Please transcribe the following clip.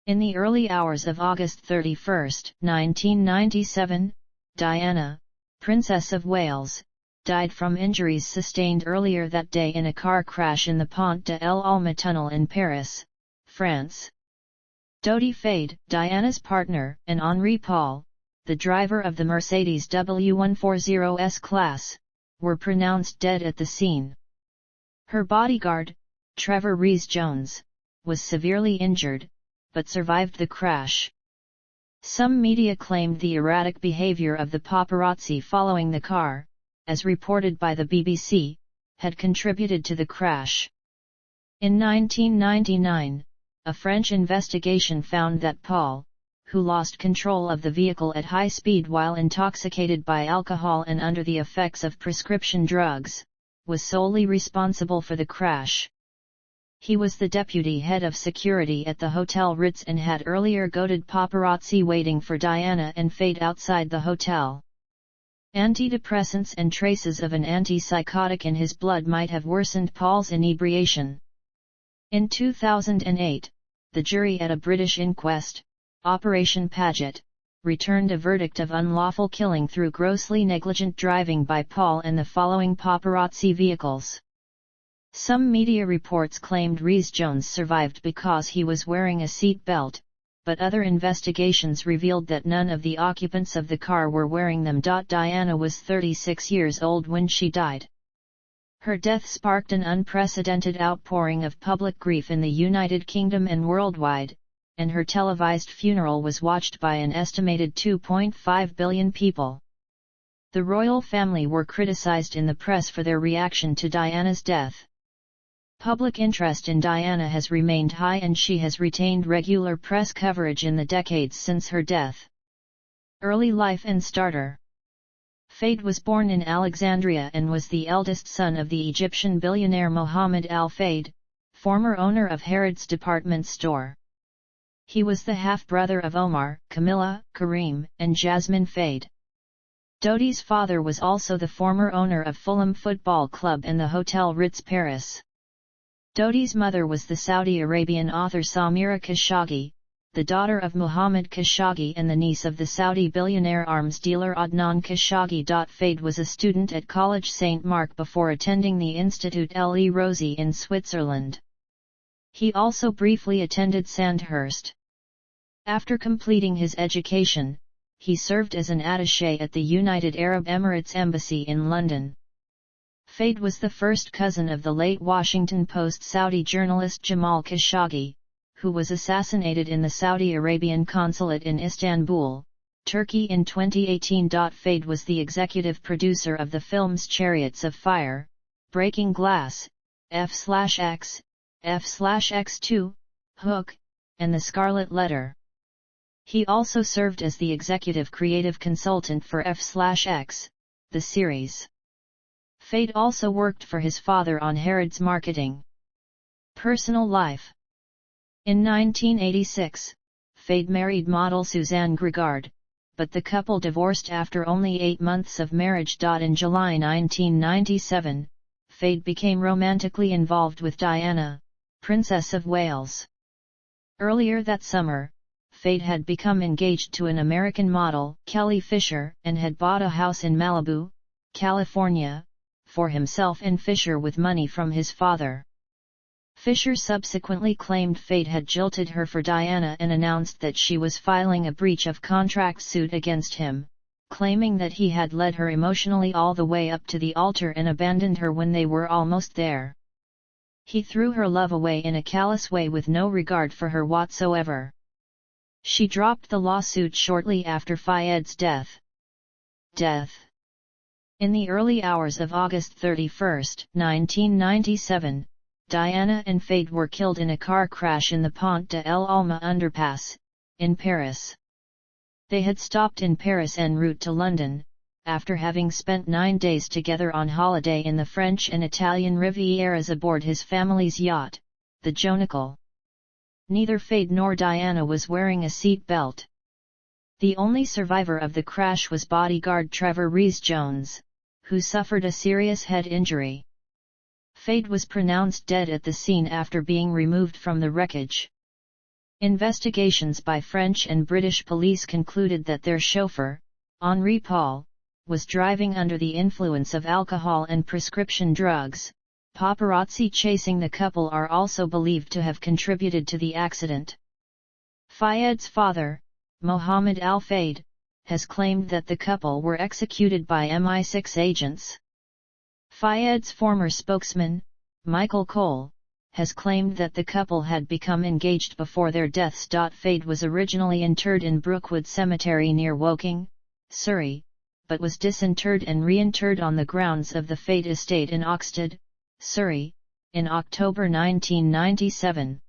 In the early hours of August 31, 1997, Diana, Princess of Wales, died from injuries sustained earlier that day in a car crash in the Pont de l'Alma tunnel in Paris, France. Dodi Fayed, Diana's partner, and Henri Paul, the driver of the Mercedes W140 S-Class, were pronounced dead at the scene. Her bodyguard, Trevor Rhys-Jones, was severely injured, but survived the crash. Some media claimed the erratic behavior of the paparazzi following the car, as reported by the BBC, had contributed to the crash. In 1999, a French investigation found that Paul, who lost control of the vehicle at high speed while intoxicated by alcohol and under the effects of prescription drugs, was solely responsible for the crash. He was the deputy head of security at the Hotel Ritz and had earlier goaded paparazzi waiting for Diana and Fayed outside the hotel. Antidepressants and traces of an antipsychotic in his blood might have worsened Paul's inebriation. In 2008, the jury at a British inquest, Operation Paget, returned a verdict of unlawful killing through grossly negligent driving by Paul and the following paparazzi vehicles. Some media reports claimed Rhys-Jones survived because he was wearing a seat belt, but other investigations revealed that none of the occupants of the car were wearing them. Diana was 36 years old when she died. Her death sparked an unprecedented outpouring of public grief in the United Kingdom and worldwide, and her televised funeral was watched by an estimated 2.5 billion people. The royal family were criticized in the press for their reaction to Diana's death. Public interest in Diana has remained high and she has retained regular press coverage in the decades since her death. Early life and starter. Fayed was born in Alexandria and was the eldest son of the Egyptian billionaire Mohammed Al Fayed, former owner of Harrods department store. He was the half-brother of Omar, Camilla, Karim, and Jasmine Fayed. Dodi's father was also the former owner of Fulham Football Club and the Hotel Ritz Paris. Dodi's mother was the Saudi Arabian author Samira Khashoggi, the daughter of Mohammed Khashoggi and the niece of the Saudi billionaire arms dealer Adnan Khashoggi. Fayed was a student at College St. Mark before attending the Institut Le Rosey in Switzerland. He also briefly attended Sandhurst. After completing his education, he served as an attaché at the United Arab Emirates Embassy in London. Fayed was the first cousin of the late Washington Post Saudi journalist Jamal Khashoggi, who was assassinated in the Saudi Arabian consulate in Istanbul, Turkey in 2018. Fayed was the executive producer of the films Chariots of Fire, Breaking Glass, F/X, F/X2, Hook, and The Scarlet Letter. He also served as the executive creative consultant for F/X, the series. Fayed also worked for his father on Harrods marketing. Personal life. In 1986, Fayed married model Suzanne Grigard, but the couple divorced after only 8 months of marriage. In July 1997, Fayed became romantically involved with Diana, Princess of Wales. Earlier that summer, Fayed had become engaged to an American model, Kelly Fisher, and had bought a house in Malibu, California, for himself and Fisher with money from his father. Fisher subsequently claimed Fayed had jilted her for Diana and announced that she was filing a breach of contract suit against him, claiming that he had led her emotionally all the way up to the altar and abandoned her when they were almost there. He threw her love away in a callous way with no regard for her whatsoever. She dropped the lawsuit shortly after Fayed's death. In the early hours of August 31, 1997, Diana and Fayed were killed in a car crash in the Pont de l'Alma underpass, in Paris. They had stopped in Paris en route to London, after having spent 9 days together on holiday in the French and Italian Rivieras aboard his family's yacht, the Jonicle. Neither Fayed nor Diana was wearing a seat belt. The only survivor of the crash was bodyguard Trevor Rhys-Jones, who suffered a serious head injury. Fayed was pronounced dead at the scene after being removed from the wreckage. Investigations by French and British police concluded that their chauffeur, Henri Paul, was driving under the influence of alcohol and prescription drugs. Paparazzi chasing the couple are also believed to have contributed to the accident. Fayed's father, Mohammed Al-Fayed, has claimed that the couple were executed by MI6 agents. Fayed's former spokesman, Michael Cole, has claimed that the couple had become engaged before their deaths. Fayed was originally interred in Brookwood Cemetery near Woking, Surrey, but was disinterred and reinterred on the grounds of the Fayed estate in Oxted, Surrey, in October 1997.